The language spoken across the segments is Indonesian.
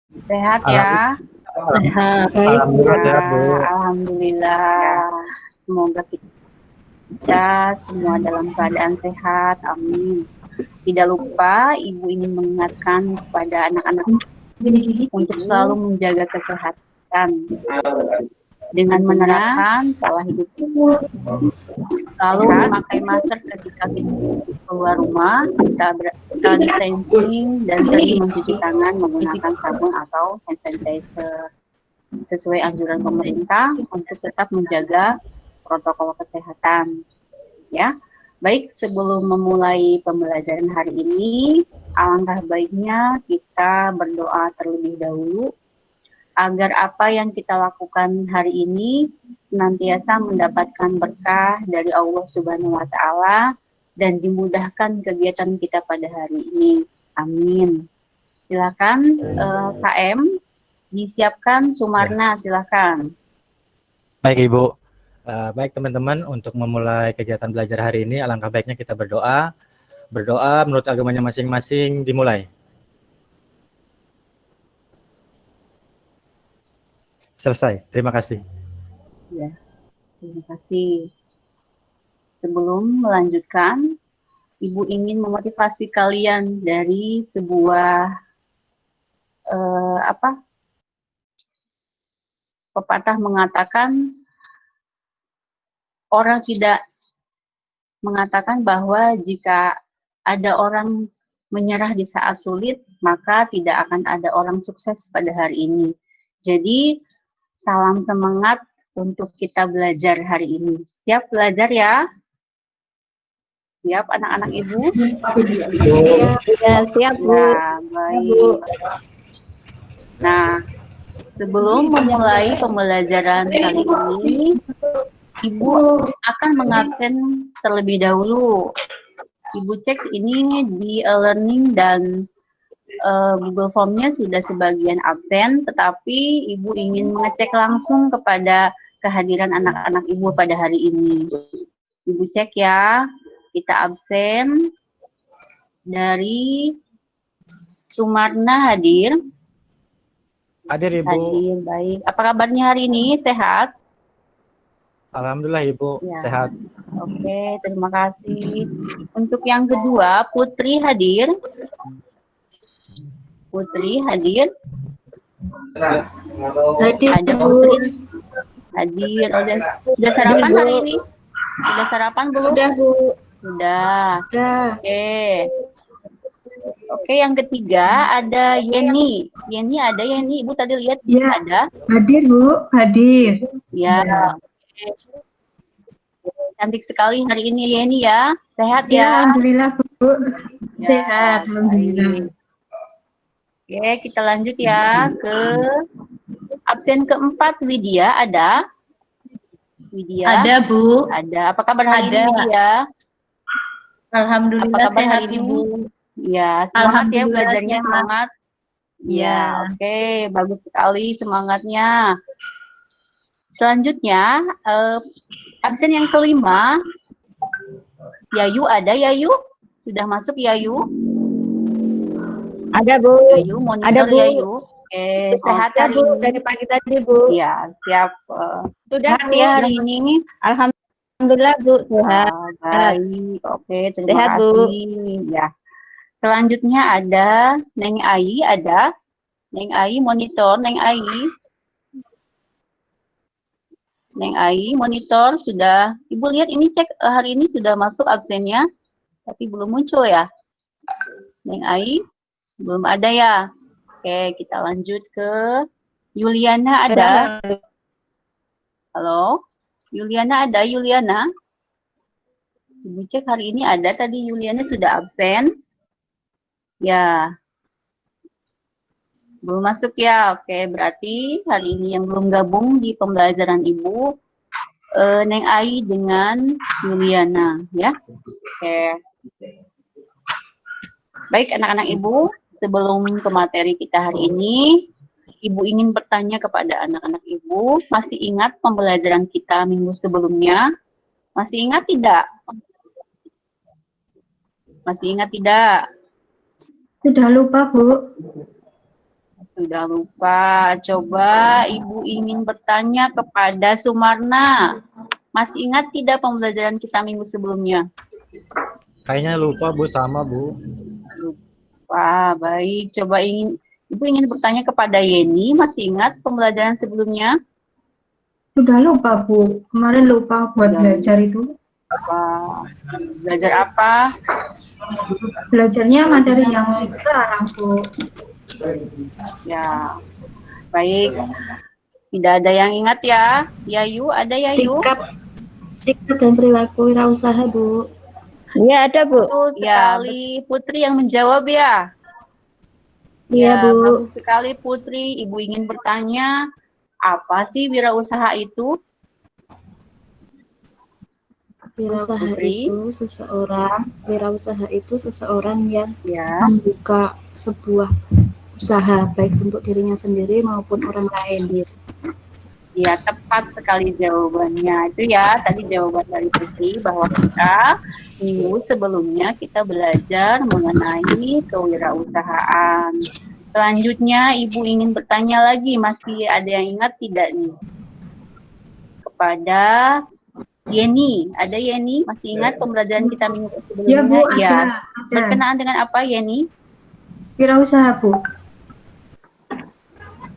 Sehat ya? Sehat. Alhamdulillah sehat, Bu. Alhamdulillah. Semoga kita semua dalam keadaan sehat. Amin. Tidak lupa, Ibu ingin mengingatkan kepada anak-anak untuk selalu menjaga kesehatan dengan menerapkan pola hidup selalu memakai masker ketika kita keluar rumah, kita physical distancing dan sering mencuci tangan menggunakan sabun atau hand sanitizer sesuai anjuran pemerintah untuk tetap menjaga protokol kesehatan. Ya, baik, sebelum memulai pembelajaran hari ini, alangkah baiknya kita berdoa terlebih dahulu agar apa yang kita lakukan hari ini senantiasa mendapatkan berkah dari Allah Subhanahu wa Ta'ala dan dimudahkan kegiatan kita pada hari ini. Amin. Silakan KM disiapkan. Sumarna, silakan. Baik, Ibu. Baik, teman-teman, untuk memulai kegiatan belajar hari ini, alangkah baiknya kita berdoa. Berdoa menurut agamanya masing-masing dimulai. Selesai. Terima kasih. Ya, terima kasih. Sebelum melanjutkan, Ibu ingin memotivasi kalian dari sebuah pepatah mengatakan orang tidak mengatakan bahwa jika ada orang menyerah di saat sulit, maka tidak akan ada orang sukses pada hari ini. Jadi, salam semangat untuk kita belajar hari ini. Siap belajar ya? Siap anak-anak Ibu? Siap, Bu. Nah, baik. Nah, sebelum memulai pembelajaran kali ini, Ibu akan mengabsen terlebih dahulu. Ibu cek ini di e-learning dan Google Form-nya sudah sebagian absen, tetapi Ibu ingin mengecek langsung kepada kehadiran anak-anak Ibu pada hari ini. Ibu cek ya, kita absen. Dari Sumarna hadir. Hadir, Ibu. Hadir, baik. Apa kabarnya hari ini? Sehat? Alhamdulillah, Ibu. Ya. Sehat. Oke, terima kasih. Untuk yang kedua, Putri hadir. Putri hadir. Ada Putri hadir. Sudah sarapan hari ini? Sudah sarapan belum? Sudah, Bu. Sudah. Sudah. Oke, yang ketiga ada Yeni. Yeni ada, Yeni. Ibu tadi lihat ya, ada? Hadir, Bu. Hadir. Ya. Cantik sekali hari ini Yeni ya. Sehat ya? Alhamdulillah, Bu. Ya, Sehat, alhamdulillah. Oke, kita lanjut ya ke absen keempat. Widya ada? Widya? Ada, Bu. Ada. Apa kabar hari ini, Widya? Alhamdulillah sehat, hari Ibu. Ya, semangat ya belajarnya, semangat. Ya, oke, bagus sekali semangatnya. Selanjutnya, absen yang kelima, Yayu ada, Yayu? Sudah masuk Yayu? Ada, Bu. Yayu, monitor ada, Bu. Yayu. Oke, sehat ya, hari Bu. ini. Dari pagi tadi, Bu. Ya, siap. Sudah, sehat Bu. ya hari ini. Alhamdulillah, Bu. Sehat. Baik, oke, terima sehat, kasih. Bu. Ya. Selanjutnya ada Neng Ai, ada? Neng Ai, monitor, Neng Ai. Neng Ai, monitor, sudah. Ibu lihat ini cek hari ini sudah masuk absennya, tapi belum muncul ya. Neng Ai, belum ada ya. Oke, kita lanjut ke Yuliana ada. Halo, Yuliana ada, Yuliana. Ibu cek hari ini ada, tadi Yuliana sudah absen. Ya, belum masuk ya. Oke, berarti hari ini yang belum gabung di pembelajaran Ibu, Neng Ai dengan Yuliana, ya. Oke. Baik, anak-anak Ibu, sebelum ke materi kita hari ini, Ibu ingin bertanya kepada anak-anak Ibu, masih ingat pembelajaran kita minggu sebelumnya? Masih ingat tidak? Masih ingat tidak? Sudah lupa, Bu. Sudah lupa. Coba Ibu ingin bertanya kepada Sumarna. Masih ingat tidak pembelajaran kita minggu sebelumnya? Kayaknya lupa Bu, sama Bu. Wah, baik. Coba Ibu ingin bertanya kepada Yeni. Masih ingat pembelajaran sebelumnya? Sudah lupa, Bu. Kemarin lupa buat belajar itu. Wah, belajar apa? Belajarnya materi yang sekarang, Bu. Ya, baik. Tidak ada yang ingat ya? Yayu, ada Yayu? Sikap dan perilaku wirausaha, Bu. Iya ada Bu. Betul sekali. Putri yang menjawab ya? Iya, Bu. Bagus sekali Putri. Ibu ingin bertanya, apa sih wirausaha itu? Putri. Wirausaha itu seseorang yang Ya, membuka sebuah usaha baik untuk dirinya sendiri maupun orang lain. ya tepat sekali jawabannya. Itu ya tadi jawaban dari Putri bahwa kita minggu sebelumnya kita belajar mengenai kewirausahaan. Selanjutnya Ibu ingin bertanya lagi, masih ada yang ingat tidak nih? Kepada Yeni, ada Yeni? Masih ingat pembelajaran kita minggu sebelumnya? Ya, Bu, Ya. ada. Berkenaan dengan apa Yeni? Wirausaha, Bu.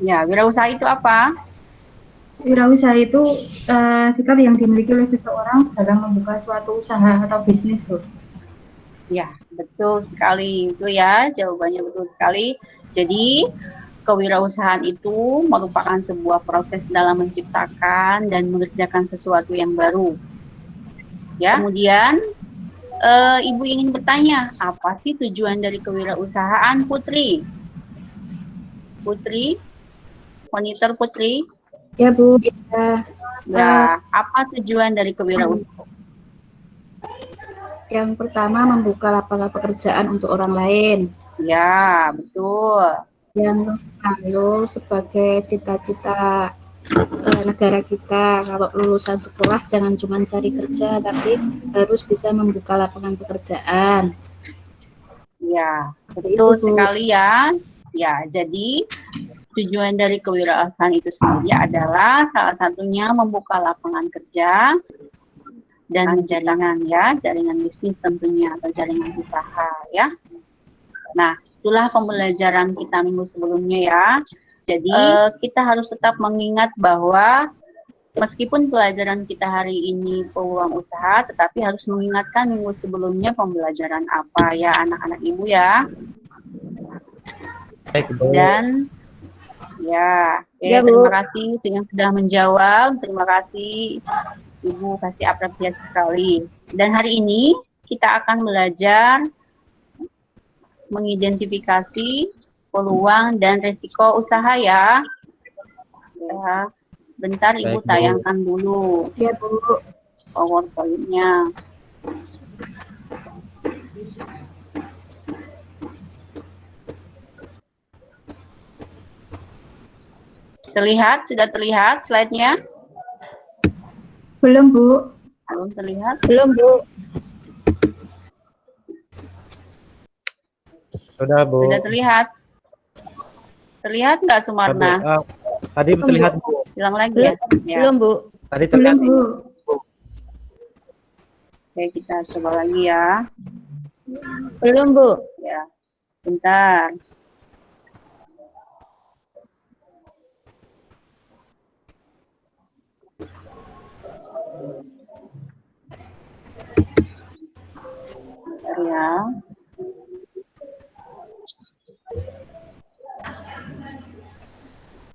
Ya, wirausaha itu apa? Wirausaha itu sikap yang dimiliki oleh seseorang dalam membuka suatu usaha atau bisnis, Bu. Ya, betul sekali. Itu ya, jawabannya betul sekali. Jadi, kewirausahaan itu merupakan sebuah proses dalam menciptakan dan mengerjakan sesuatu yang baru. Ya, kemudian Ibu ingin bertanya, apa sih tujuan dari kewirausahaan, Putri? Putri? Monitor Putri? Ya, Bu. Ya, apa tujuan dari kewirausahaan? Yang pertama membuka lapangan pekerjaan untuk orang lain. Ya, betul. Yang lalu sebagai cita-cita negara kita, kalau lulusan sekolah jangan cuma cari kerja, tapi harus bisa membuka lapangan pekerjaan. Ya, betul Itu, Bu. sekali ya. Ya, jadi tujuan dari kewirausahaan itu sendiri adalah salah satunya membuka lapangan kerja dan jaringan bisnis tentunya atau jaringan usaha ya. Nah, itulah pembelajaran kita minggu sebelumnya ya. Jadi kita harus tetap mengingat bahwa meskipun pelajaran kita hari ini peluang usaha, tetapi harus mengingatkan minggu sebelumnya pembelajaran apa ya anak-anak Ibu ya. Baik, Bu. Dan ya, Ya, Bu. terima kasih yang sudah menjawab. Terima kasih Ibu, kasih apresiasi sekali. Dan hari ini kita akan belajar mengidentifikasi peluang dan resiko usaha ya. Ya, bentar Ibu Baik, Bu. tayangkan dulu Ya, Bu. PowerPoint-nya. Terlihat? Sudah terlihat slide-nya? Belum, Bu. Belum terlihat? Belum Bu. Sudah, Bu. Sudah terlihat? Terlihat nggak Sumarna? Tadi terlihat, Bu. Bilang lagi ya? Ya. Belum Bu. Tadi Belum, terlihat. Bu. Oke, kita coba lagi ya. Belum Bu. Ya, bentar. Bentar ya.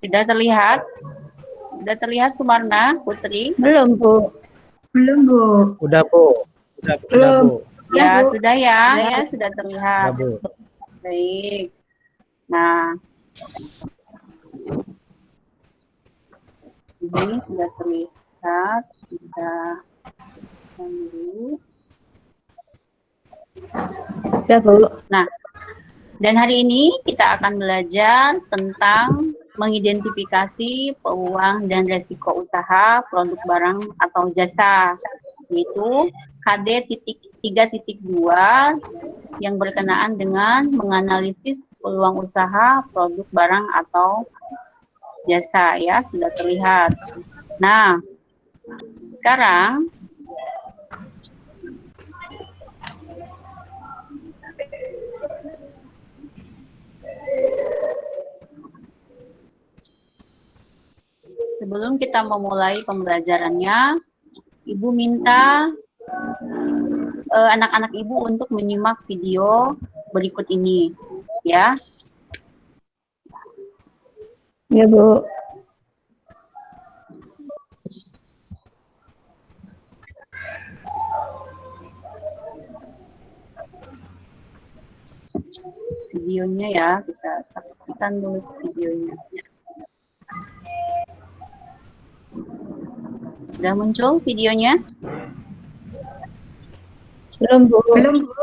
Sudah terlihat? Sudah terlihat Sumarna, Putri? Belum Bu. Belum, Bu. Udah, Bu. Udah, Belum. Bu. Ya, Bu. sudah ya. Ya. Ya, sudah terlihat. Udah, Bu. Baik. Nah, ini sudah terlihat. Sudah dulu. Sudah Bu. Nah, dan hari ini kita akan belajar tentang mengidentifikasi peluang dan resiko usaha produk barang atau jasa, yaitu KD 3.2 yang berkenaan dengan menganalisis peluang usaha, produk, barang, atau jasa ya, sudah terlihat. Nah, sekarang sebelum kita memulai pembelajarannya, Ibu minta anak-anak Ibu untuk menyimak video berikut ini, ya. Ya, Bu. Videonya ya, kita saksikan dulu videonya. Sudah muncul videonya? Belum, Bu. Belum, Bu.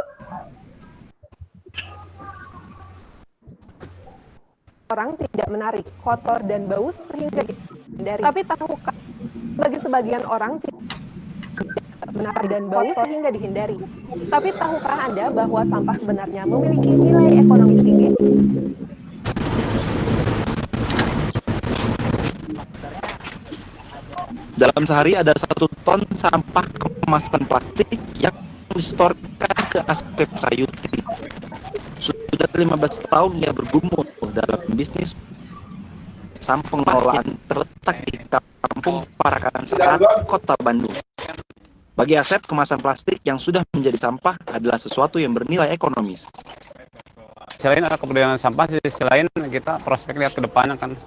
Orang tidak menarik, kotor dan bau sehingga dihindari. Tapi tahukah bagi sebagian orang tidak menarik dan bau sehingga dihindari. Tapi tahukah Anda bahwa sampah sebenarnya memiliki nilai ekonomis tinggi? Dalam sehari ada 1 ton sampah kemasan plastik yang disetorkan ke Asep Sayuti. Sudah 15 tahun ia bergumul dalam bisnis sampah pengelolaan terletak di Kampung Parakan Serat, Kota Bandung. Bagi Asep, kemasan plastik yang sudah menjadi sampah adalah sesuatu yang bernilai ekonomis. Selain ada kepedulian sampah, sisi lain kita prospek lihat ke depannya kan.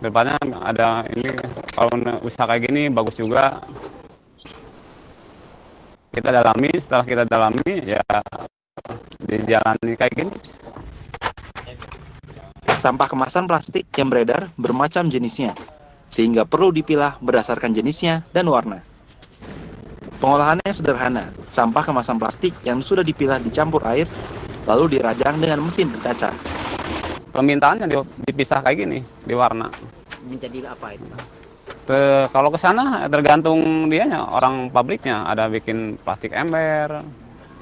Depannya ada ini, kalau usaha kayak gini bagus juga. Kita dalami, setelah kita dalami ya dijalani kayak gini. Sampah kemasan plastik yang beredar bermacam jenisnya, sehingga perlu dipilah berdasarkan jenisnya dan warna. Pengolahannya sederhana, sampah kemasan plastik yang sudah dipilah dicampur air, lalu dirajang dengan mesin pencacah. Permintaannya dipisah kayak gini, di warna. Menjadi apa itu? Kalau ke sana tergantung dianya, orang pabriknya. Ada bikin plastik ember,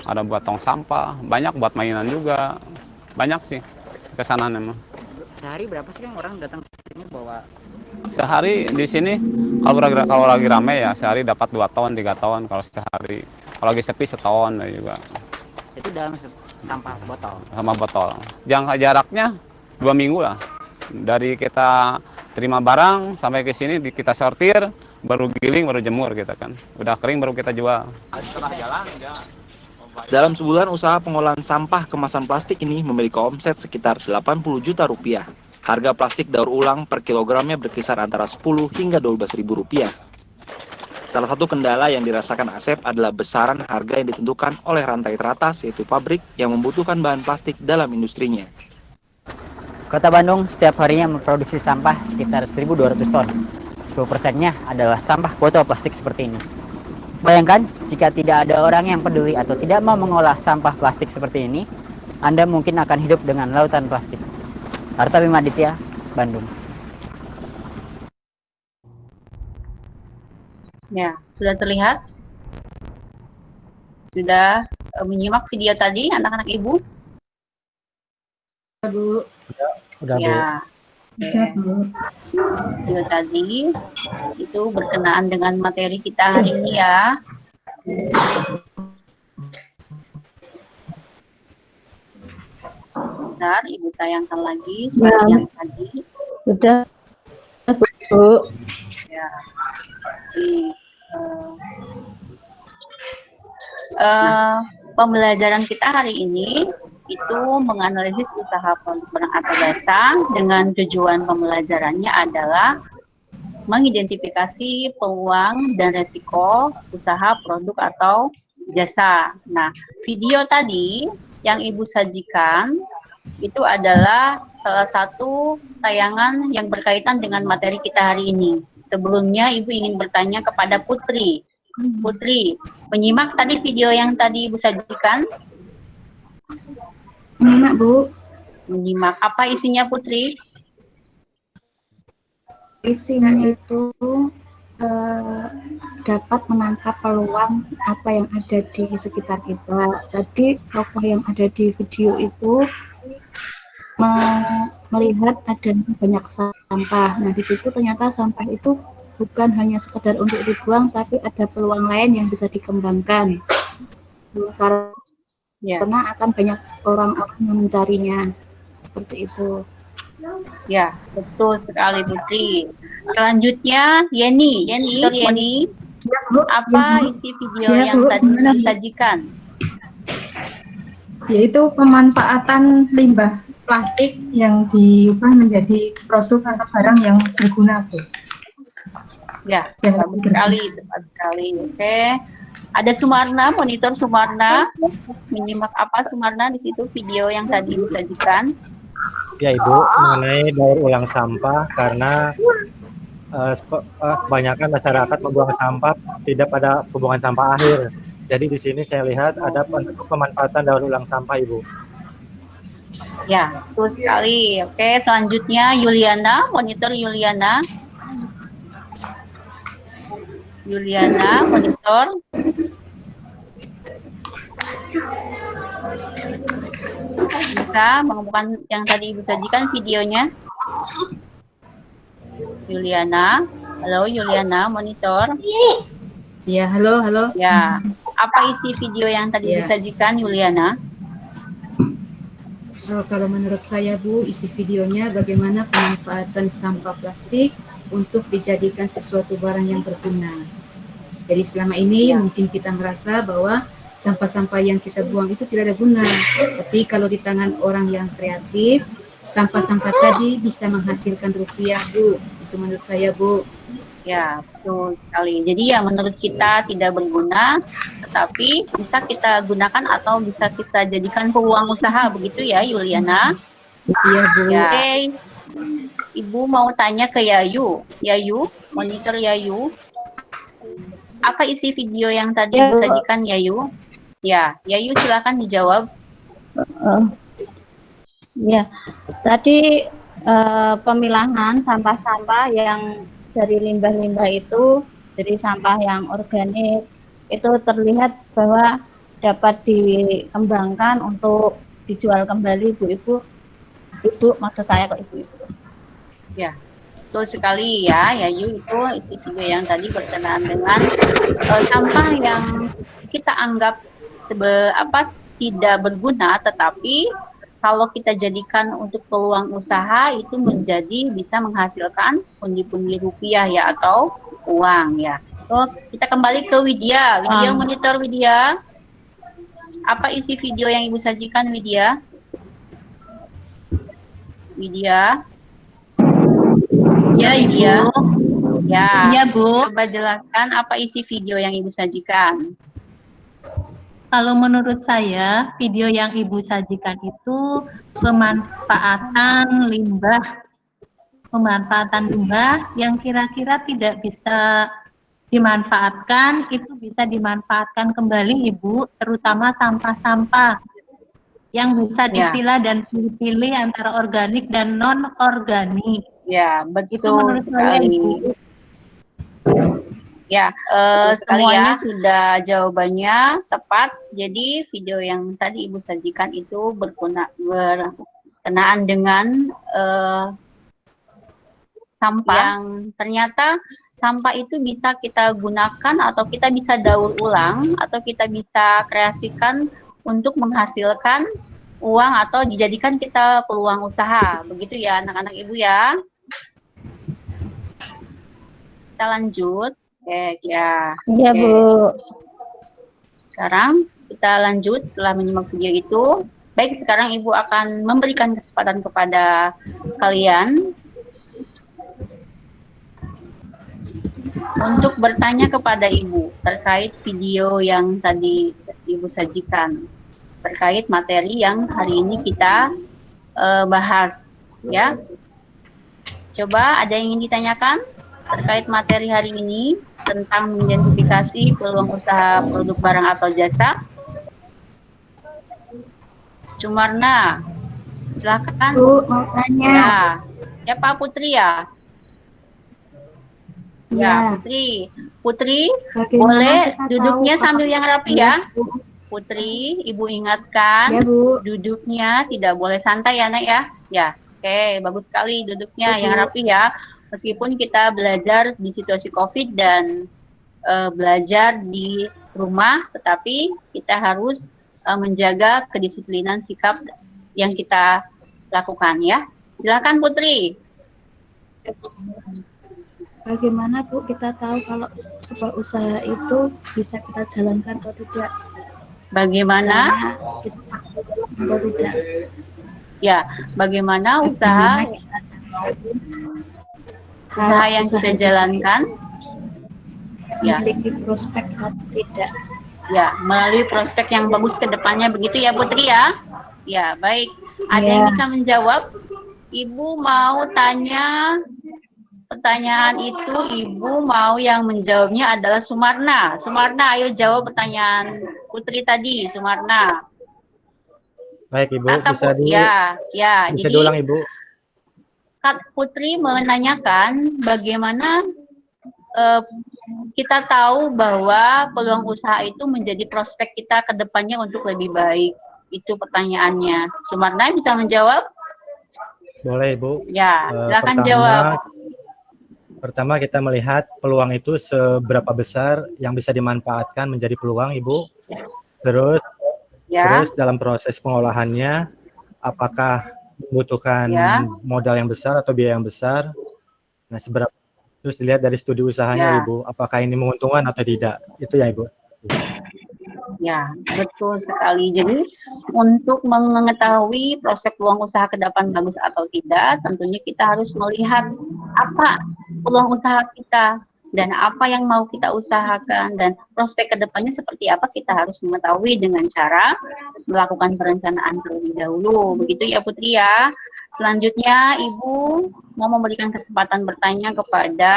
ada buat tong sampah, banyak buat mainan juga. Banyak sih ke sana memang. Sehari berapa sih yang orang datang ke sini bawa? Sehari di sini kalau lagi rame ya sehari dapat 2 ton, 3 ton kalau sehari. Kalau lagi sepi seton juga. Itu dalam sampah botol. Sama botol. Jaraknya 2 minggu lah. Dari kita terima barang sampai ke sini kita sortir, baru giling, baru jemur kita kan. Udah kering baru kita jual. Dalam sebulan usaha pengolahan sampah kemasan plastik ini memiliki omset sekitar 80 juta rupiah. Harga plastik daur ulang per kilogramnya berkisar antara 10 hingga 12 ribu rupiah. Salah satu kendala yang dirasakan Asep adalah besaran harga yang ditentukan oleh rantai teratas, yaitu pabrik yang membutuhkan bahan plastik dalam industrinya. Kota Bandung setiap harinya memproduksi sampah sekitar 1.200 ton. 10%-nya adalah sampah botol plastik seperti ini. Bayangkan jika tidak ada orang yang peduli atau tidak mau mengolah sampah plastik seperti ini, Anda mungkin akan hidup dengan lautan plastik. Arta Bima Aditya, Bandung. Ya, sudah terlihat? Sudah menyimak video tadi anak-anak Ibu? Bu. Udah, Bu. Ya. Sudah, Bu. Video tadi itu berkenaan dengan materi kita hari ini ya. Sebentar, Ibu tayangkan lagi seperti yang tadi. Sudah, Bu. Ya. Jadi, pembelajaran kita hari ini itu menganalisis usaha produk barang atau jasa dengan tujuan pembelajarannya adalah mengidentifikasi peluang dan resiko usaha produk atau jasa. Nah, video tadi yang Ibu sajikan itu adalah salah satu tayangan yang berkaitan dengan materi kita hari ini. Sebelumnya Ibu ingin bertanya kepada Putri. Putri, menyimak tadi video yang tadi Ibu sajikan? Menyimak, Bu. Menyimak. Apa isinya, Putri? Isinya itu dapat menangkap peluang apa yang ada di sekitar kita. Tadi tokoh yang ada di video itu melihat adanya banyak sampah. Nah, di situ ternyata sampah itu bukan hanya sekedar untuk dibuang, tapi ada peluang lain yang bisa dikembangkan. Karena akan banyak orang-orang yang mencarinya. Seperti itu. Ya, betul sekali Putri. Selanjutnya Yeni, apa isi video yang tadi disajikan? Yaitu pemanfaatan limbah plastik yang diubah menjadi produk atau barang yang berguna, Bu. Ya, bagus sekali, tepat sekali. Oke. Ada Sumarna, monitor Sumarna. Menyimak apa Sumarna di situ video yang tadi disajikan? Ya Ibu, mengenai daur ulang sampah karena kebanyakan masyarakat membuang sampah tidak pada pembuangan sampah akhir. Jadi di sini saya lihat ada pemanfaatan daur ulang sampah Ibu. Ya, betul sekali. Oke, selanjutnya Yuliana, monitor Yuliana. Yuliana, monitor. Bisa mengemukakan yang tadi Ibu sajikan videonya. Yuliana, halo Yuliana, monitor. Ya, halo. Ya, apa isi video yang tadi disajikan Yuliana? Kalau menurut saya Bu, isi videonya bagaimana pemanfaatan sampah plastik untuk dijadikan sesuatu barang yang berguna. Jadi selama ini mungkin kita merasa bahwa sampah-sampah yang kita buang itu tidak ada guna. Tapi kalau di tangan orang yang kreatif, sampah-sampah tadi bisa menghasilkan rupiah, Bu. Itu menurut saya, Bu. Ya, betul sekali. Jadi ya menurut kita tidak berguna, tetapi bisa kita gunakan atau bisa kita jadikan peluang usaha, begitu ya Yuliana? Iya, Bu. Ya. Oke, Ibu mau tanya ke Yayu. Yayu, monitor Yayu. Apa isi video yang tadi disajikan Yayu? Ya, Yayu silakan dijawab. Ya, tadi pemilahan sampah-sampah yang dari limbah-limbah itu, dari sampah yang organik, itu terlihat bahwa dapat dikembangkan untuk dijual kembali, Bu-ibu. Ibu, maksud saya kok ibu-ibu. Ya, betul sekali ya, Yayu, itu isi video yang tadi berkenaan dengan sampah yang kita anggap tidak berguna, tetapi kalau kita jadikan untuk peluang usaha itu menjadi bisa menghasilkan pundi-pundi rupiah ya atau uang ya. So, kita kembali ke Widya. Widya, monitor Widya. Apa isi video yang Ibu sajikan Widya? Widya. Ya, Widya. Ibu. Ya. Iya, Bu. Coba jelaskan apa isi video yang Ibu sajikan. Kalau menurut saya, video yang Ibu sajikan itu pemanfaatan limbah yang kira-kira tidak bisa dimanfaatkan, itu bisa dimanfaatkan kembali, Ibu, terutama sampah-sampah yang bisa dipilah dan pilih antara organik dan non-organik. Ya, betul itu menurut saya, Ibu. Ya, semuanya sudah jawabannya tepat. Jadi video yang tadi Ibu sajikan itu berkenaan dengan sampah yang ternyata sampah itu bisa kita gunakan atau kita bisa daur ulang atau kita bisa kreasikan untuk menghasilkan uang atau dijadikan kita peluang usaha. Begitu ya anak-anak Ibu ya. Kita lanjut. Oke, ya. Iya, Bu. Sekarang kita lanjut setelah menyimak video itu. Baik, sekarang Ibu akan memberikan kesempatan kepada kalian untuk bertanya kepada Ibu terkait video yang tadi Ibu sajikan, terkait materi yang hari ini kita bahas, ya. Coba ada yang ingin ditanyakan terkait materi hari ini tentang mengidentifikasi peluang usaha produk barang atau jasa? Sumarna, silakan. Bu, mau tanya. Ya Pak Putri ya. Ya, Putri. Putri, boleh duduknya sambil yang rapi ya. Putri, Ibu ingatkan, ya, Bu. duduknya tidak boleh santai ya, Nak ya. Ya, oke, bagus sekali duduknya yang rapi ya. Meskipun kita belajar di situasi COVID dan belajar di rumah, tetapi kita harus menjaga kedisiplinan sikap yang kita lakukan ya. Silakan Putri. Bagaimana Bu kita tahu kalau sebuah usaha itu bisa kita jalankan atau tidak? Bagaimana? Atau tidak? Ya, bagaimana usaha yang kita jalankan? Ya. Memiliki prospek atau tidak? Ya, melalui prospek yang bagus ke depannya begitu ya Putri ya? Ya, baik. Ada yang bisa menjawab? Ibu mau tanya pertanyaan itu, Ibu mau yang menjawabnya adalah Sumarna. Sumarna, ayo jawab pertanyaan Putri tadi, Sumarna. Baik Ibu, bisa bisa diulang Ibu. Kak Putri menanyakan bagaimana kita tahu bahwa peluang usaha itu menjadi prospek kita ke depannya untuk lebih baik. Itu pertanyaannya. Sumarna bisa menjawab? Boleh Ibu. Ya, silakan jawab. Pertama kita melihat peluang itu seberapa besar yang bisa dimanfaatkan menjadi peluang Ibu. Terus dalam proses pengolahannya apakah membutuhkan modal yang besar atau biaya yang besar. Nah, seberapa terus dilihat dari studi usahanya Ibu, apakah ini menguntungkan atau tidak. Itu ya Ibu. Ya, betul sekali. Jadi untuk mengetahui prospek peluang usaha ke depan bagus atau tidak, tentunya kita harus melihat apa peluang usaha kita dan apa yang mau kita usahakan dan prospek ke depannya seperti apa, kita harus mengetahui dengan cara melakukan perencanaan terlebih dahulu. Begitu ya Putri ya. Selanjutnya Ibu mau memberikan kesempatan bertanya kepada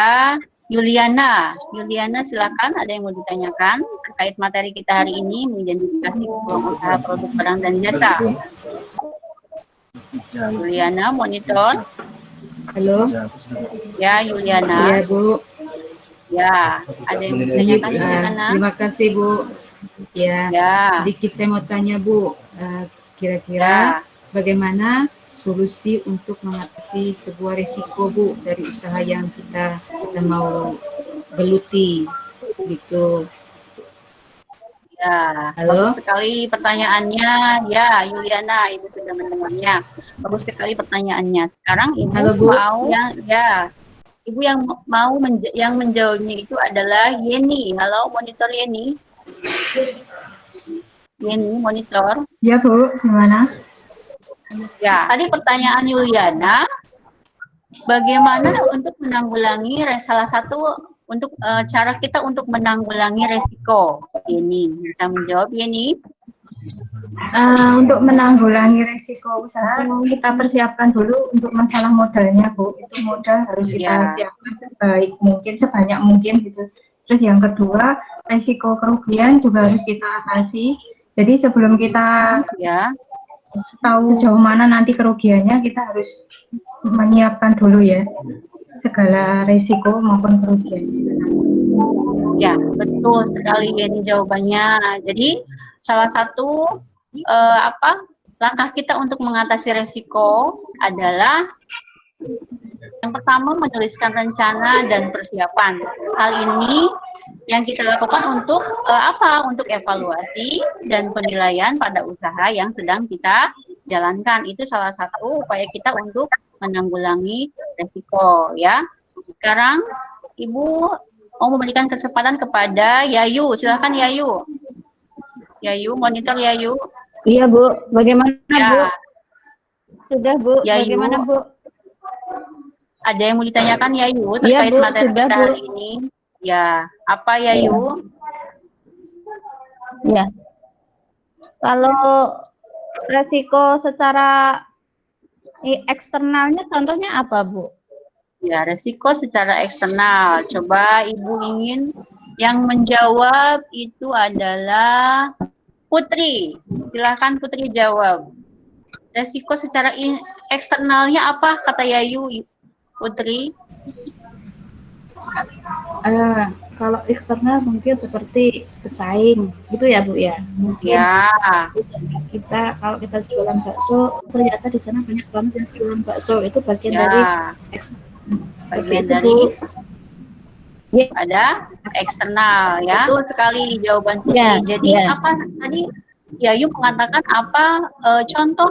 Yuliana. Yuliana silakan, ada yang mau ditanyakan terkait materi kita hari ini, mengidentifikasi peluang usaha produk barang dan jasa. Yuliana, monitor. Halo. Ya, Yuliana. Iya, Bu. Ya, ada yang mau ditanyakan, Yuliana? Terima kasih, Bu. Ya, sedikit saya mau tanya, Bu. Kira-kira bagaimana solusi untuk mengatasi sebuah risiko, Bu, dari usaha yang kita mau geluti gitu. Ya, halo. Bagus sekali pertanyaannya. Ya, Yuliana, Ibu sudah mendengarnya. Bagus sekali pertanyaannya. Sekarang Ibu mau Ibu yang mau yang menjawabnya itu adalah Yeni. Halo, monitor Yeni. Yeni, monitor. Ya, Bu. Gimana? Ya, tadi pertanyaan Yuliana, bagaimana untuk menanggulangi salah satu untuk cara kita untuk menanggulangi resiko? Ini bisa menjawab ini. Untuk menanggulangi resiko usaha, kita persiapkan dulu untuk masalah modalnya, Bu. Itu modal harus kita siapkan sebaik mungkin, sebanyak mungkin gitu. Terus yang kedua, resiko kerugian juga harus kita atasi. Jadi sebelum kita tahu sejauh mana nanti kerugiannya, kita harus menyiapkan dulu ya segala resiko maupun kerugian. Ya, betul sekali ini jawabannya. Jadi salah satu langkah kita untuk mengatasi resiko adalah yang pertama menuliskan rencana dan persiapan. Hal ini yang kita lakukan untuk Untuk evaluasi dan penilaian pada usaha yang sedang kita jalankan. Itu salah satu upaya kita untuk menanggulangi resiko ya. Sekarang Ibu mau memberikan kesempatan kepada Yayu. Silakan Yayu. Yayu, monitor Yayu. Iya Bu, bagaimana Bu? Sudah Bu, Yayu. Bagaimana Bu? Ada yang mau ditanyakan Yayu terkait materi kita hari ini? Ya, apa Yayu? Ya, kalau resiko secara eksternalnya contohnya apa Bu? Ya, resiko secara eksternal. Coba Ibu ingin yang menjawab itu adalah Putri. Silakan Putri jawab. Resiko secara eksternalnya apa kata Yayu, Putri? Kalau eksternal mungkin seperti pesaing gitu ya Bu ya. Mungkin kita kalau kita jualan bakso ternyata di sana banyak banget yang jualan bakso, itu bagian dari eksternal. Bagian dari ada eksternal ya. Betul sekali jawaban Putri. Jadi apa tadi Yayu mengatakan apa contoh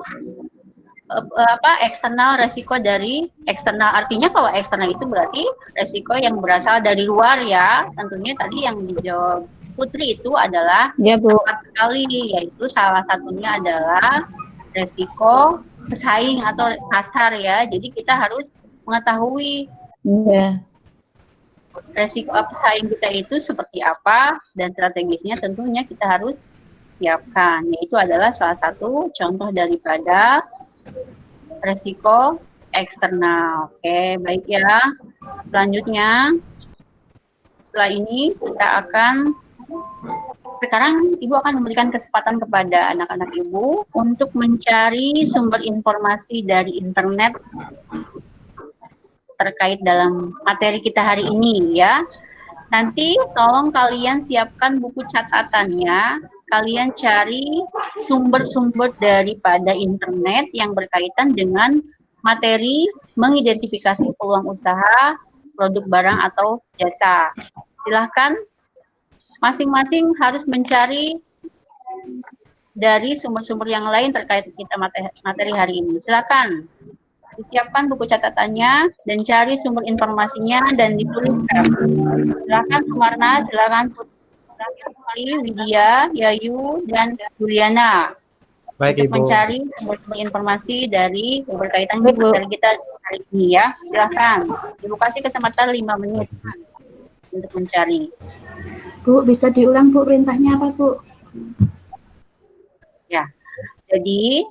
eksternal, resiko dari eksternal, artinya kalau eksternal itu berarti resiko yang berasal dari luar ya. Tentunya tadi yang dijawab Putri itu adalah tepat sekali, yaitu salah satunya adalah resiko pesaing atau pasar ya. Jadi kita harus mengetahui resiko pesaing kita itu seperti apa dan strategisnya tentunya kita harus siapkan, yaitu adalah salah satu contoh daripada resiko eksternal. Oke, baik ya. Selanjutnya, setelah ini kita akan, sekarang Ibu akan memberikan kesempatan kepada anak-anak Ibu untuk mencari sumber informasi dari internet terkait dalam materi kita hari ini ya. Nanti tolong kalian siapkan buku catatannya. Kalian cari sumber-sumber daripada internet yang berkaitan dengan materi mengidentifikasi peluang usaha, produk barang atau jasa. Silahkan masing-masing harus mencari dari sumber-sumber yang lain terkait kita materi hari ini. Silahkan disiapkan buku catatannya dan cari sumber informasinya dan dituliskan. Silahkan Sumarna, silahkan Widya, Yayu, dan Juliana. Baik, untuk Ibu. mencari sumber berkaitan dari berkaitan dengan materi kita hari ini ya. Silahkan. Ibu kasih kesempatan 5 menit untuk mencari. Bu, bisa diulang Bu perintahnya apa Bu? Ya. Jadi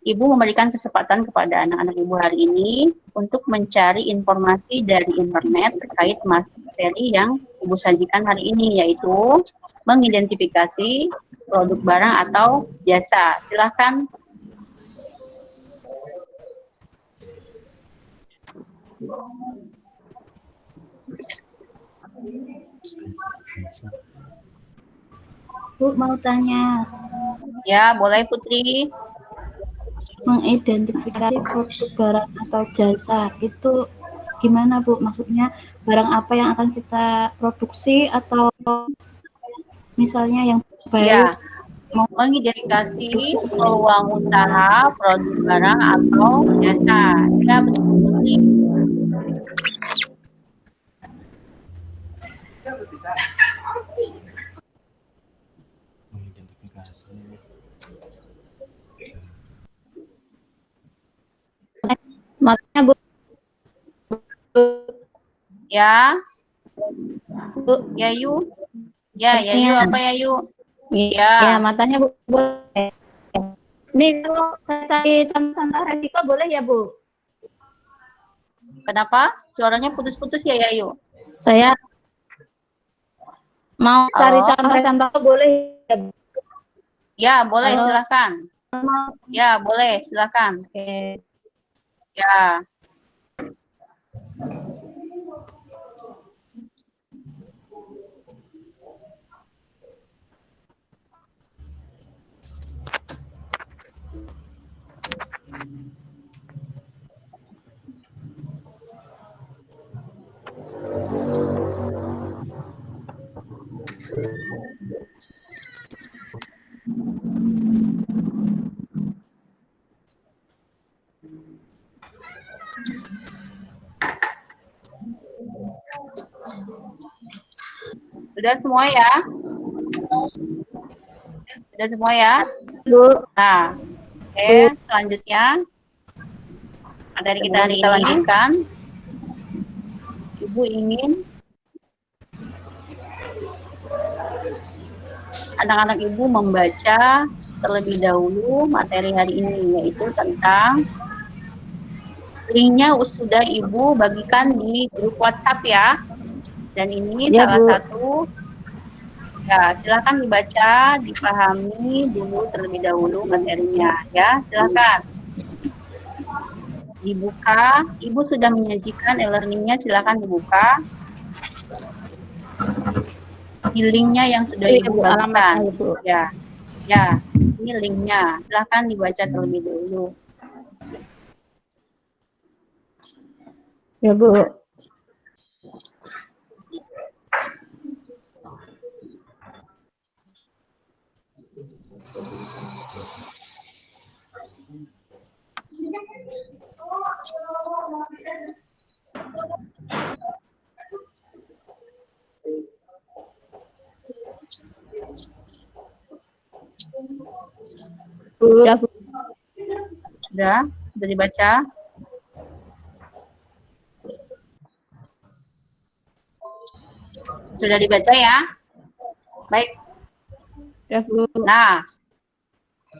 Ibu memberikan kesempatan kepada anak-anak Ibu hari ini untuk mencari informasi dari internet terkait materi yang Ibu sajikan hari ini, yaitu mengidentifikasi produk barang atau jasa. Silahkan. Bu, mau tanya. Ya, boleh Putri. Mengidentifikasi produk barang atau jasa itu gimana Bu? Maksudnya barang apa yang akan kita produksi atau misalnya yang baru mengidentifikasi peluang usaha, produk barang atau jasa. Ya, betul. Makanya Bu. Ya. Bu, Yayu. Ya, Yayu apa Yayu? Ya, matanya Bu. Boleh. Ini kalau saya cari contoh resiko boleh ya Bu? Kenapa? Suaranya putus-putus ya Yayu? Saya mau cari contoh boleh ya Bu? Ya, boleh silakan. Ya, boleh silakan. Oke. Ya. Sudah semua ya? Sudah semua ya? Bu. Nah, oke, selanjutnya materi kita hari ini lanjutkan. Ibu ingin anak-anak Ibu membaca terlebih dahulu materi hari ini, yaitu tentang linknya sudah Ibu bagikan di grup WhatsApp ya. Dan ini ya, salah Bu. satu, ya silakan dibaca, dipahami dulu terlebih dahulu materinya ya, silakan. Dibuka, Ibu sudah menyajikan e-learningnya, silakan dibuka. Di linknya yang sudah Ibu bagikan. Ya, ya, ini linknya. Silahkan dibaca terlebih dulu. Ya, Bu. Sudah, Bu. Sudah dibaca? Sudah dibaca ya? Baik. Nah,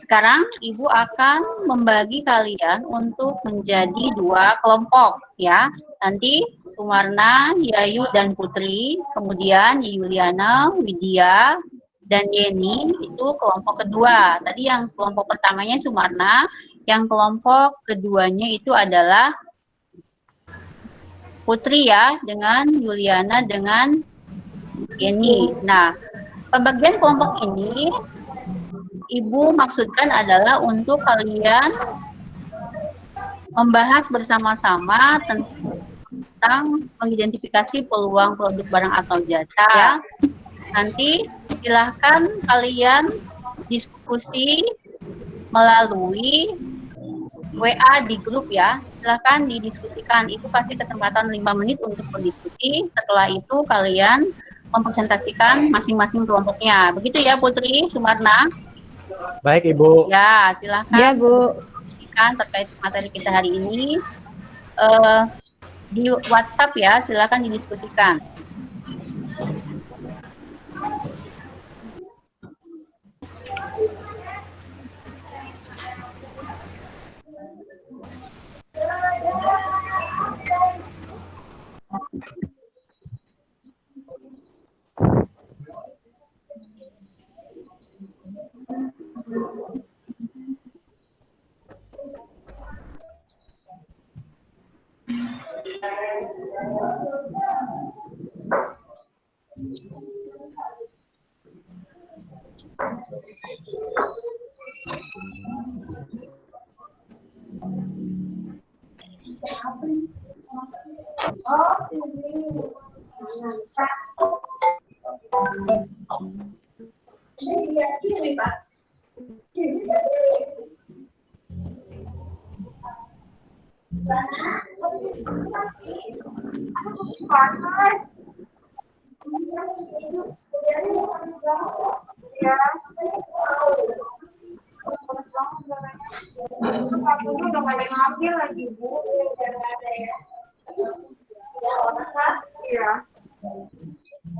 sekarang Ibu akan membagi kalian untuk menjadi 2 kelompok ya. Nanti Sumarna, Yayu, dan Putri, kemudian Yuliana, Widya, dan Yeni itu kelompok kedua. Tadi yang kelompok pertamanya Sumarna, yang kelompok keduanya itu adalah Putri ya, dengan Yuliana, dengan Yeni. Nah, pembagian kelompok ini Ibu maksudkan adalah untuk kalian membahas bersama-sama tentang mengidentifikasi peluang produk barang atau jasa ya. Nanti silahkan kalian diskusi melalui WA di grup ya. Silahkan didiskusikan. Ibu kasih kesempatan 5 menit untuk berdiskusi. Setelah itu kalian mempresentasikan masing-masing kelompoknya. Begitu ya Putri, Sumarna? Baik, Ibu. Ya, silahkan. Ya, Bu. Diskusikan terkait materi kita hari ini. Di WhatsApp ya, silahkan didiskusikan.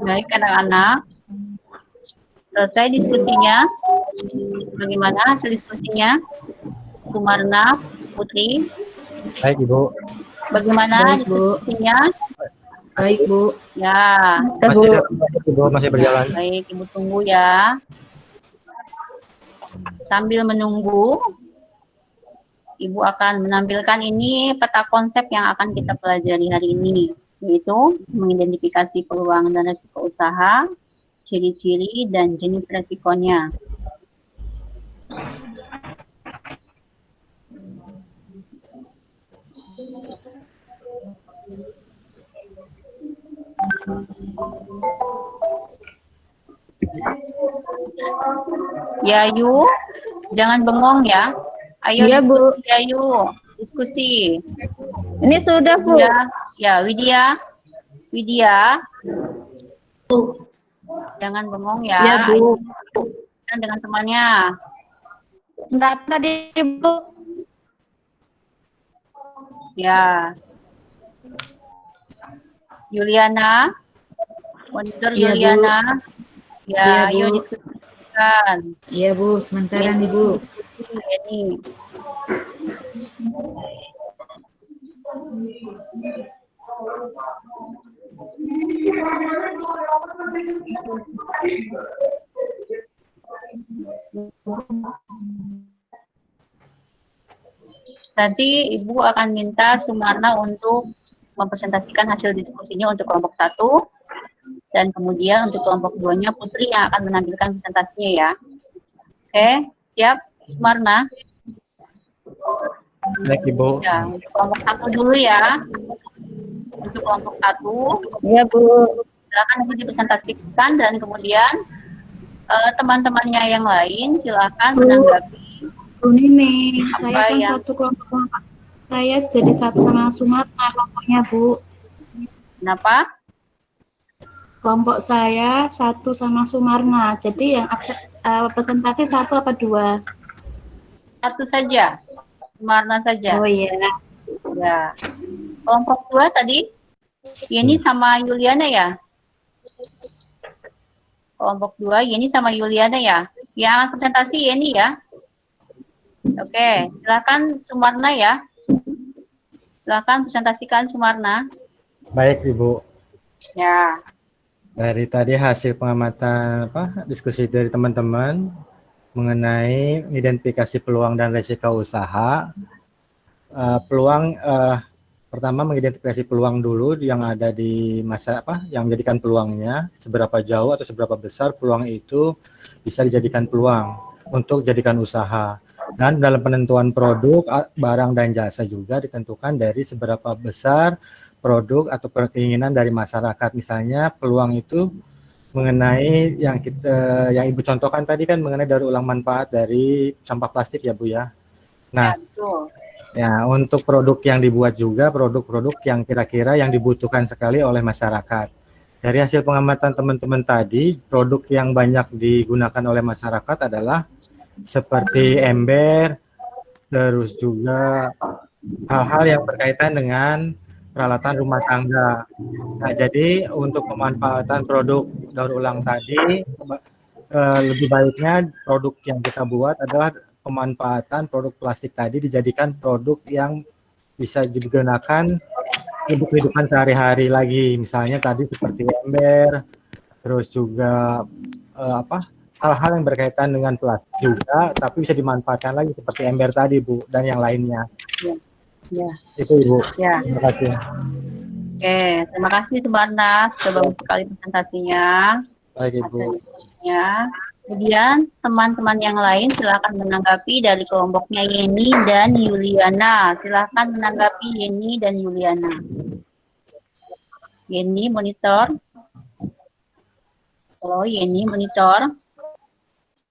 Baik anak-anak, selesai diskusinya. Bagaimana hasil diskusinya? Sumarna, Putri. Baik, Ibu. Bagaimana Baik, Bu. diskusinya? Baik, Bu. Ya. Masih berjalan. Baik, Ibu tunggu ya. Sambil menunggu, Ibu akan menampilkan ini peta konsep yang akan kita pelajari hari ini, yaitu mengidentifikasi peluang dan resiko usaha, ciri-ciri dan jenis resikonya. Yayu, jangan bengong ya. Ayo Iya, Bu. diskusi, Yayu. Diskusi. Ini sudah, Bu. Ya, Widya. Widya. Jangan bengong ya. Iya, Bu. Dan dengan temannya. Enggak tadi, Bu. Ya. Yuliana. Monitor Iya, Bu. Yuliana. Ya, Iya, ayo Bu. diskusikan. Iya, Bu. Sementaran, Ibu. Ini. Nanti Ibu akan minta Sumarna untuk mempresentasikan hasil diskusinya untuk kelompok 1. Dan kemudian untuk kelompok 2-nya Putri yang akan menampilkan presentasinya ya. Oke, siap Sumarna? Baik Ibu. Ya, untuk kelompok 1 dulu ya. Untuk kelompok 1. Iya Bu. Silakan nanti dipresentasikan dan kemudian teman-temannya yang lain silakan menanggapi. Bu Nini, saya Apa kan yang satu kelompok sama saya jadi satu sama Sumarna kelompoknya Bu. kenapa? Kelompok saya satu sama Sumarna. Jadi yang presentasi 1 apa 2? 1 saja. Sumarna saja. Oh iya. Ya. Kelompok 2 tadi Yeni sama Yuliana ya? Kelompok 2 Yeni sama Yuliana ya? Yang akan presentasi Yeni ya? Oke, silakan Sumarna ya. Silakan presentasikan Sumarna. Baik Ibu. Ya. Dari tadi hasil pengamatan diskusi dari teman-teman mengenai identifikasi peluang dan resiko usaha. Pertama mengidentifikasi peluang dulu yang ada di masa yang menjadikan peluangnya, seberapa jauh atau seberapa besar peluang itu bisa dijadikan peluang untuk jadikan usaha. Dan dalam penentuan produk, barang dan jasa juga ditentukan dari seberapa besar produk atau keinginan dari masyarakat. Misalnya peluang itu mengenai yang Ibu contohkan tadi kan mengenai daur ulang manfaat dari sampah plastik ya Bu ya. Nah, ya, betul. Ya, untuk produk yang dibuat juga produk-produk yang kira-kira yang dibutuhkan sekali oleh masyarakat. Dari hasil pengamatan teman-teman tadi, produk yang banyak digunakan oleh masyarakat adalah seperti ember, terus juga hal-hal yang berkaitan dengan peralatan rumah tangga. Nah, jadi untuk pemanfaatan produk daur ulang tadi, lebih baiknya produk yang kita buat adalah pemanfaatan produk plastik tadi dijadikan produk yang bisa digunakan untuk kehidupan sehari-hari lagi. Misalnya tadi seperti ember, terus juga hal-hal yang berkaitan dengan plastik juga, tapi bisa dimanfaatkan lagi seperti ember tadi Bu dan yang lainnya. Ya. Itu Ibu. Ya. Terima kasih. Oke, terima kasih Sumarna, sudah bagus sekali presentasinya. Baik Ibu. Ya. Kemudian teman-teman yang lain silakan menanggapi dari kelompoknya Yeni dan Yuliana. Silakan menanggapi Yeni dan Yuliana. Yeni monitor. Halo Yeni monitor.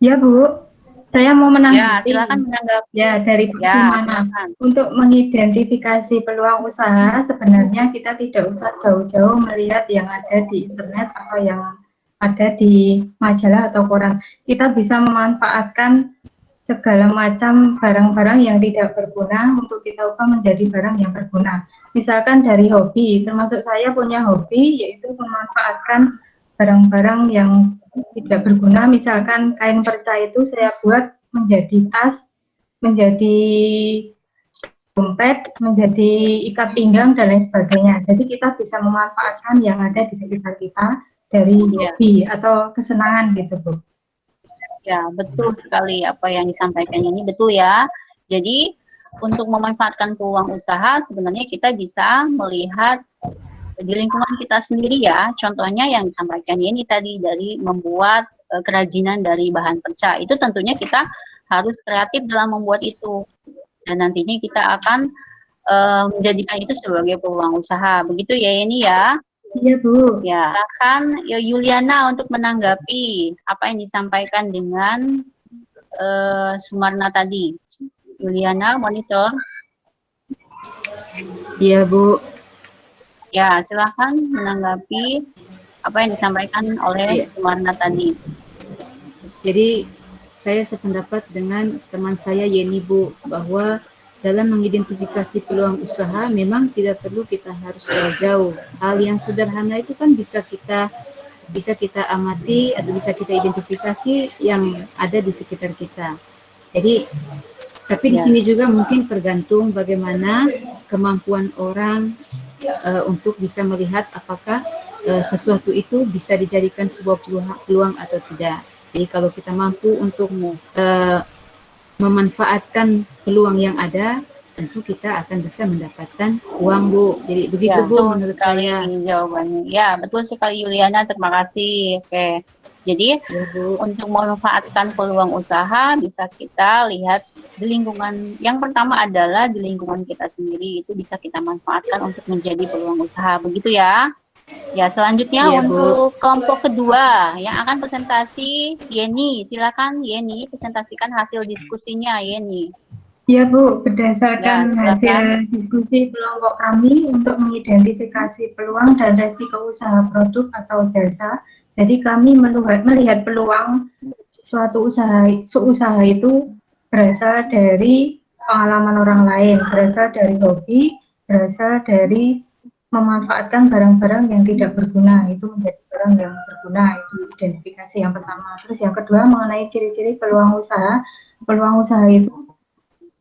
Ya Bu, saya mau menanggapi. Ya, silakan menanggapi. Ya, dari bagaimana untuk mengidentifikasi peluang usaha, sebenarnya kita tidak usah jauh-jauh melihat yang ada di internet atau yang ada di majalah atau koran. Kita bisa memanfaatkan segala macam barang-barang yang tidak berguna untuk kita ubah menjadi barang yang berguna. Misalkan dari hobi, termasuk saya punya hobi yaitu memanfaatkan barang-barang yang tidak berguna. Misalkan kain perca itu saya buat menjadi tas, menjadi dompet, menjadi ikat pinggang dan lain sebagainya. Jadi kita bisa memanfaatkan yang ada di sekitar kita dari hobi atau kesenangan gitu Bu. Ya, betul sekali apa yang disampaikan ini, betul ya. Jadi untuk memanfaatkan peluang usaha sebenarnya kita bisa melihat di lingkungan kita sendiri ya. Contohnya yang disampaikan ini tadi dari membuat kerajinan dari bahan perca. Itu tentunya kita harus kreatif dalam membuat itu. Dan nantinya kita akan menjadikan itu sebagai peluang usaha. Begitu ya ini ya. Iya Bu. Ya, silakan Yuliana untuk menanggapi apa yang disampaikan dengan Sumarna tadi. Yuliana, monitor. Iya Bu. Ya, silakan menanggapi apa yang disampaikan oleh Sumarna tadi. Jadi saya sependapat dengan teman saya Yeni Bu, bahwa dalam mengidentifikasi peluang usaha memang tidak perlu kita harus jauh-jauh. Hal yang sederhana itu kan bisa kita amati atau bisa kita identifikasi yang ada di sekitar kita. Jadi tapi di sini juga mungkin tergantung bagaimana kemampuan orang untuk bisa melihat apakah sesuatu itu bisa dijadikan sebuah peluang atau tidak. Jadi kalau kita mampu untuk memanfaatkan peluang yang ada, tentu kita akan bisa mendapatkan uang, Bu. Jadi begitu, Ya, Bu, menurut saya. Jawabannya. Ya, betul sekali Yuliana, terima kasih. Oke. Jadi, Ya, Bu. untuk memanfaatkan peluang usaha bisa kita lihat di lingkungan. Yang pertama adalah di lingkungan kita sendiri, itu bisa kita manfaatkan untuk menjadi peluang usaha. Begitu ya. Ya, selanjutnya Iya, Bu. untuk kelompok kedua yang akan presentasi Yeni. Silakan Yeni presentasikan hasil diskusinya Yeni. Ya Bu, berdasarkan Ya, hasil diskusi kelompok kami untuk mengidentifikasi peluang dan resiko usaha produk atau jasa, jadi kami melihat peluang suatu usaha itu berasal dari pengalaman orang lain, berasal dari hobi, berasal dari memanfaatkan barang-barang yang tidak berguna, itu menjadi barang yang berguna, itu identifikasi yang pertama. Terus yang kedua mengenai ciri-ciri peluang usaha itu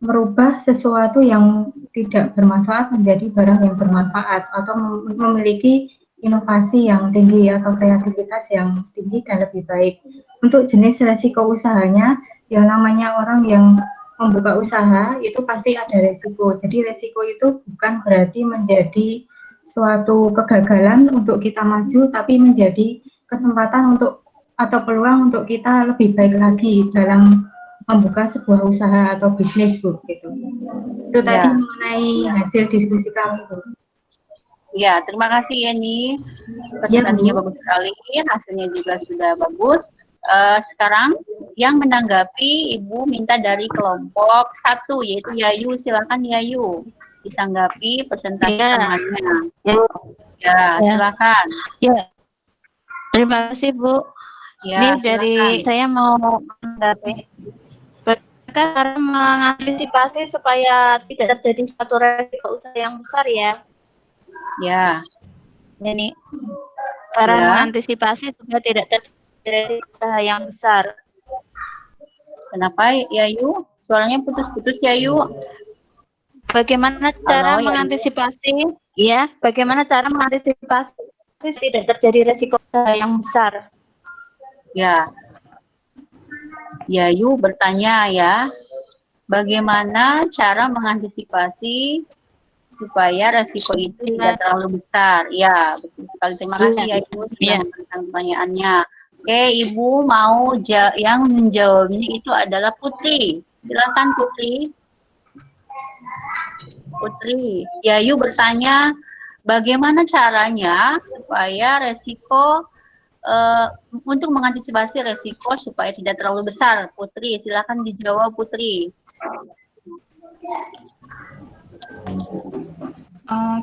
merubah sesuatu yang tidak bermanfaat menjadi barang yang bermanfaat atau memiliki inovasi yang tinggi atau kreativitas yang tinggi dan lebih baik. Untuk jenis resiko usahanya, yang namanya orang yang membuka usaha itu pasti ada resiko. Jadi resiko itu bukan berarti menjadi suatu kegagalan untuk kita maju, tapi menjadi kesempatan untuk atau peluang untuk kita lebih baik lagi dalam membuka sebuah usaha atau bisnis, Bu, gitu. Itu tadi mengenai hasil diskusi kami, Bu. Ya, terima kasih Yeni. Presentasinya bagus sekali, hasilnya juga sudah bagus. Sekarang yang menanggapi Ibu minta dari kelompok 1 yaitu Yayu. Silakan Yayu ditanggapi presentasi temannya. Ya, silakan. Ya, terima kasih Bu. Ya, ini dari saya mau menanggapi cara mengantisipasi supaya tidak terjadi suatu resiko usaha yang besar ya. Ya. Ini cara mengantisipasi supaya tidak terjadi usaha yang besar. Kenapa Yayu? Suaranya putus-putus Yayu. Bagaimana cara mengantisipasi? Ya, bagaimana cara mengantisipasi tidak terjadi resiko usaha yang besar? Ya. Yayu bertanya ya, bagaimana cara mengantisipasi supaya resiko itu tidak terlalu besar? Ya, betul sekali. Terima kasih Yayu sudah memberikan pertanyaannya. Oke, Ibu mau yang menjawabnya itu adalah Putri. Silakan Putri. Putri, Yayu bertanya, bagaimana caranya supaya resiko untuk mengantisipasi resiko supaya tidak terlalu besar? Putri, silakan dijawab Putri.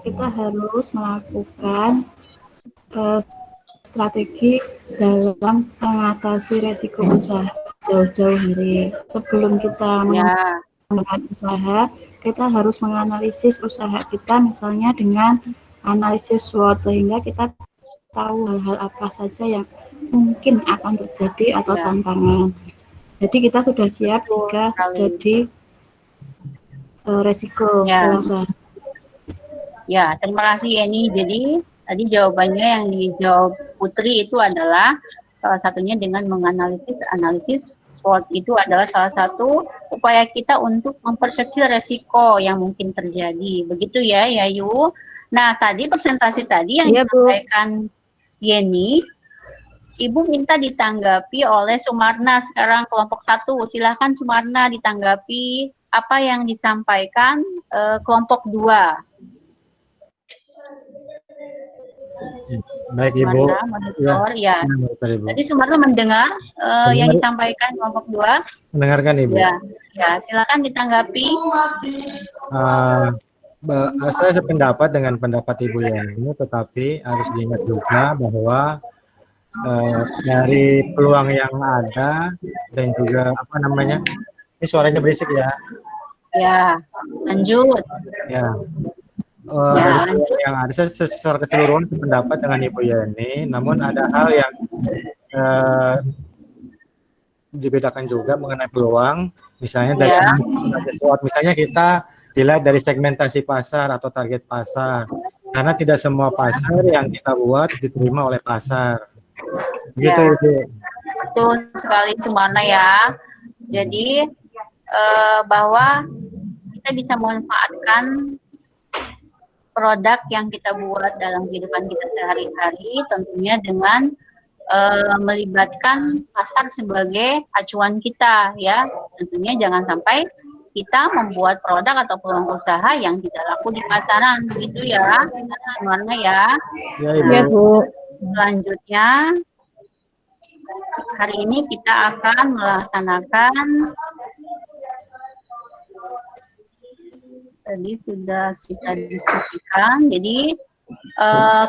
Kita harus melakukan strategi dalam mengatasi resiko usaha jauh-jauh hari. Sebelum kita melakukan usaha, kita harus menganalisis usaha kita misalnya dengan analisis SWOT sehingga kita tahu hal-hal apa saja yang mungkin akan terjadi atau tantangan. Jadi kita sudah siap jika terjadi resiko usaha. Ya, terima kasih Yeni. Jadi tadi jawabannya yang dijawab Putri itu adalah salah satunya dengan menganalisis SWOT itu adalah salah satu upaya kita untuk memperkecil resiko yang mungkin terjadi. Begitu ya, Yayu. Nah, tadi presentasi tadi yang disampaikan Yeni, Ibu minta ditanggapi oleh Sumarna sekarang kelompok 1. Silakan Sumarna ditanggapi apa yang disampaikan kelompok 2. Baik Ibu. Ya. Tadi Sumarno mendengar yang disampaikan kelompok 2. Mendengarkan Ibu. Ya, silakan ditanggapi. Saya sependapat dengan pendapat Ibu ini, tetapi harus diingat juga bahwa dari peluang yang ada dan juga apa namanya, ini suaranya berisik ya. Ya, lanjut. Ya. Yang ada secara keseluruhan pendapat dengan Ibu Yeni, namun ada hal yang dibedakan juga mengenai peluang, misalnya dari misalnya kita dilihat dari segmentasi pasar atau target pasar, karena tidak semua pasar yang kita buat diterima oleh pasar. Gitu Ibu. Betul sekali Sumarna ya. Jadi bahwa kita bisa memanfaatkan produk yang kita buat dalam kehidupan kita sehari-hari, tentunya dengan melibatkan pasar sebagai acuan kita, ya. Tentunya jangan sampai kita membuat produk atau peluang usaha yang tidak laku di pasaran, begitu ya, semuanya ya. Ya, Nah, Ibu. selanjutnya hari ini kita akan melaksanakan, tadi sudah kita diskusikan, jadi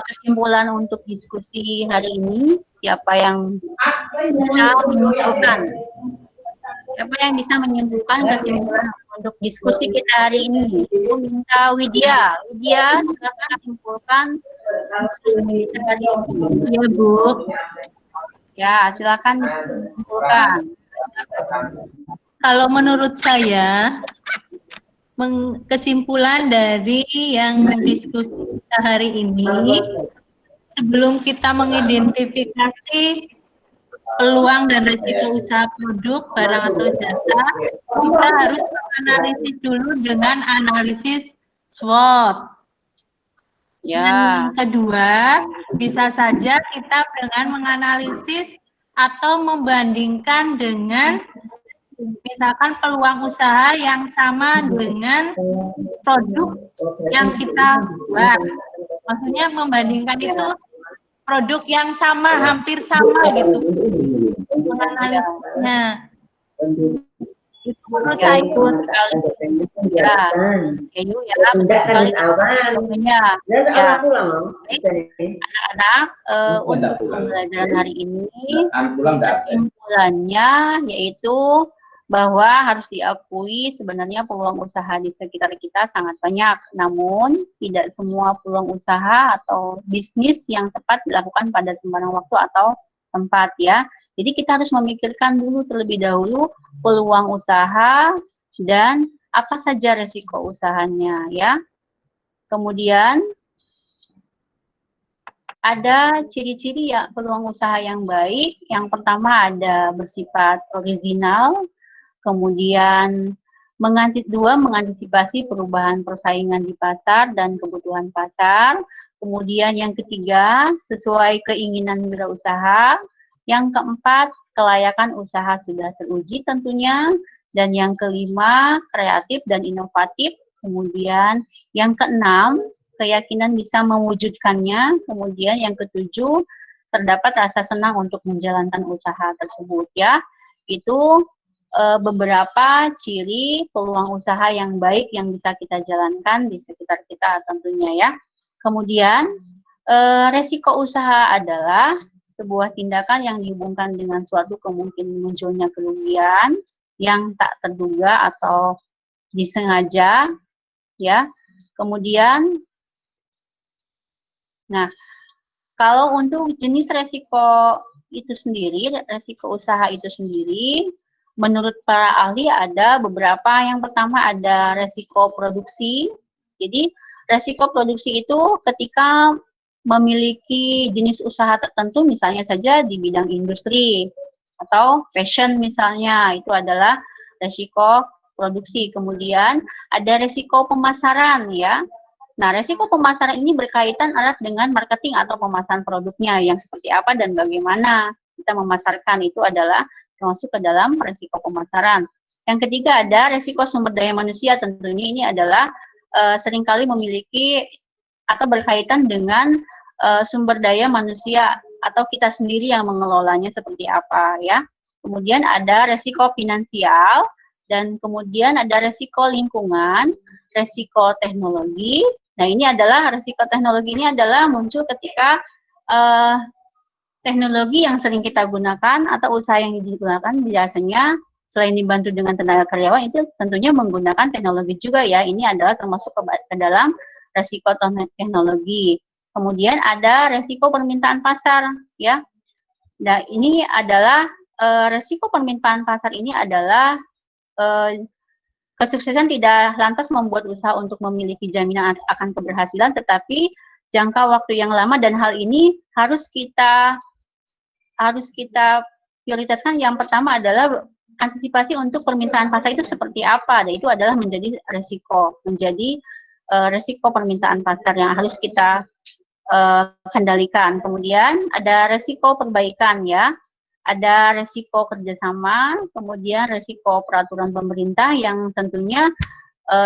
kesimpulan untuk diskusi hari ini, siapa yang bisa menyimpulkan? Siapa yang bisa menyimpulkan kesimpulan untuk diskusi kita hari ini? Aku minta Widya. Widya, silakan menyimpulkan diskusi kita hari ini. Ya, Bu. Ya, silakan disimpulkan. Kalau menurut saya, kesimpulan dari yang diskusi kita hari ini, sebelum kita mengidentifikasi peluang dan risiko usaha produk, barang atau jasa, kita harus menganalisis dulu dengan analisis SWOT. Ya. Dan yang kedua, bisa saja kita dengan menganalisis atau membandingkan dengan misalkan peluang usaha yang sama dengan produk yang kita buat. Maksudnya membandingkan itu produk yang sama, hampir sama gitu. Menganalisisnya. Itu menurut saya. Ya, Ayu ya, betul sekali semuanya. Ya, anak-anak, untuk pembelajaran hari ini kesimpulannya yaitu bahwa harus diakui sebenarnya peluang usaha di sekitar kita sangat banyak, namun tidak semua peluang usaha atau bisnis yang tepat dilakukan pada sembarang waktu atau tempat ya. Jadi kita harus memikirkan dulu terlebih dahulu peluang usaha dan apa saja resiko usahanya ya. Kemudian ada ciri-ciri ya peluang usaha yang baik. Yang pertama ada bersifat original, kemudian mengantisipasi perubahan persaingan di pasar dan kebutuhan pasar. Kemudian yang ketiga, sesuai keinginan wirausaha. Yang keempat, kelayakan usaha sudah teruji tentunya. Dan yang kelima, kreatif dan inovatif. Kemudian yang keenam, keyakinan bisa mewujudkannya. Kemudian yang ketujuh, terdapat rasa senang untuk menjalankan usaha tersebut ya. Itu beberapa ciri peluang usaha yang baik yang bisa kita jalankan di sekitar kita tentunya ya. Kemudian resiko usaha adalah sebuah tindakan yang dihubungkan dengan suatu kemungkinan munculnya kerugian yang tak terduga atau disengaja ya. Kemudian nah, kalau untuk jenis resiko itu sendiri, resiko usaha itu sendiri, menurut para ahli ada beberapa. Yang pertama ada resiko produksi. Jadi resiko produksi itu ketika memiliki jenis usaha tertentu, misalnya saja di bidang industri atau fashion misalnya, itu adalah resiko produksi. Kemudian ada resiko pemasaran ya. Nah, resiko pemasaran ini berkaitan erat dengan marketing atau pemasaran produknya yang seperti apa dan bagaimana kita memasarkan, itu adalah termasuk ke dalam resiko pemasaran. Yang ketiga ada resiko sumber daya manusia, tentunya ini adalah seringkali memiliki atau berkaitan dengan sumber daya manusia atau kita sendiri yang mengelolanya seperti apa ya. Kemudian ada resiko finansial dan kemudian ada resiko lingkungan, resiko teknologi. Nah, ini adalah resiko teknologi ini adalah muncul ketika teknologi yang sering kita gunakan atau usaha yang digunakan biasanya selain dibantu dengan tenaga karyawan itu tentunya menggunakan teknologi juga ya. Ini adalah termasuk ke dalam resiko teknologi. Kemudian ada resiko permintaan pasar ya. Nah, ini adalah resiko permintaan pasar ini adalah kesuksesan tidak lantas membuat usaha untuk memiliki jaminan akan keberhasilan, tetapi jangka waktu yang lama, dan hal ini harus kita prioritaskan. Yang pertama adalah antisipasi untuk permintaan pasar itu seperti apa, dan itu adalah menjadi resiko permintaan pasar yang harus kita kendalikan. Kemudian ada resiko perbaikan ya, ada resiko kerjasama, kemudian resiko peraturan pemerintah yang tentunya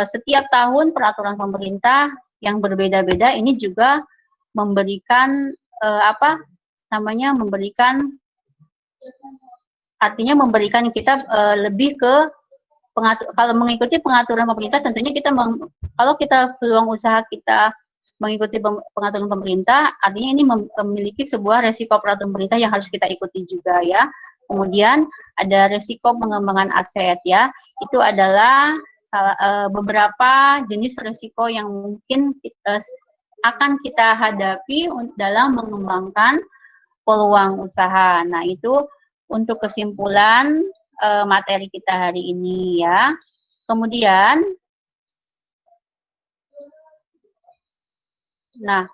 setiap tahun peraturan pemerintah yang berbeda-beda ini juga memberikan memberikan kita lebih ke kalau mengikuti pengaturan pemerintah, tentunya kalau kita peluang usaha kita mengikuti pengaturan pemerintah, artinya ini memiliki sebuah resiko peraturan pemerintah yang harus kita ikuti juga ya. Kemudian ada resiko pengembangan aset ya, itu adalah beberapa jenis resiko yang mungkin akan kita hadapi dalam mengembangkan peluang usaha. Nah, itu untuk kesimpulan materi kita hari ini ya. Kemudian, nah,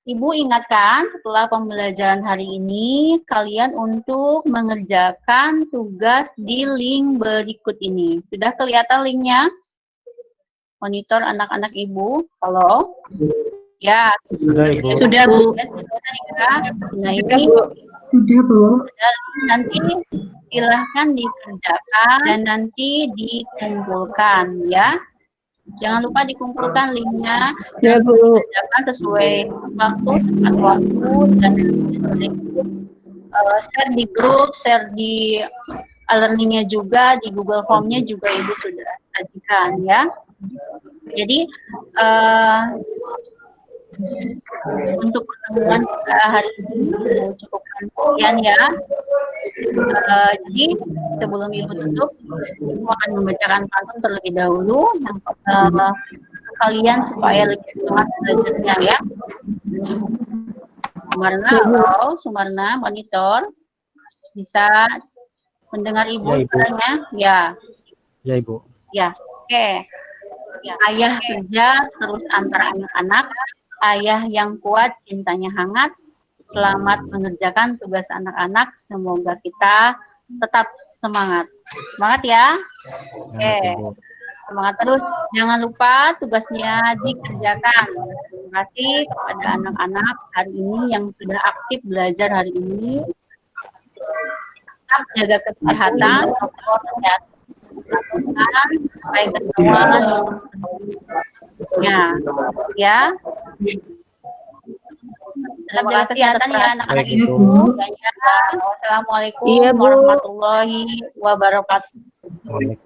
Ibu ingatkan setelah pembelajaran hari ini, kalian untuk mengerjakan tugas di link berikut ini. Sudah kelihatan linknya? Monitor anak-anak Ibu. Halo? Ya. Sudah, Ibu. Sudah, Bu. Nah, ini Sudah, Bu. Nanti silahkan dikerjakan dan nanti dikumpulkan ya. Jangan lupa dikumpulkan linknya, ya Bu, dikerjakan sesuai tepat waktu, dan share di grup, share di e-learningnya juga, di Google Form-nya juga Ibu sudah sajikan ya. Jadi untuk pertemuan kita hari ini cukupkan sekian ya. Jadi sebelum Ibu tutup, Ibu akan membacakan pantun terlebih dahulu yang kalian supaya lebih semangat belajarnya ya. Sumarna, halo, Sumarna, monitor, bisa mendengar Ibu ya, Ibu. suaranya? Ya. Ya, Ibu. Ya, oke. Ya, ayah kerja terus antar anak-anak, ayah yang kuat cintanya hangat. Selamat mengerjakan tugas anak-anak. Semoga kita tetap semangat. Semangat ya. Oke. Semangat terus. Jangan lupa tugasnya dikerjakan. Terima kasih kepada anak-anak hari ini yang sudah aktif belajar hari ini. Tetap jaga kesehatan, protokol kesehatan. Baik semua. Ya. Terima kasih atas ya anak-anak Ibu. Wassalamualaikum warahmatullahi wabarakatuh.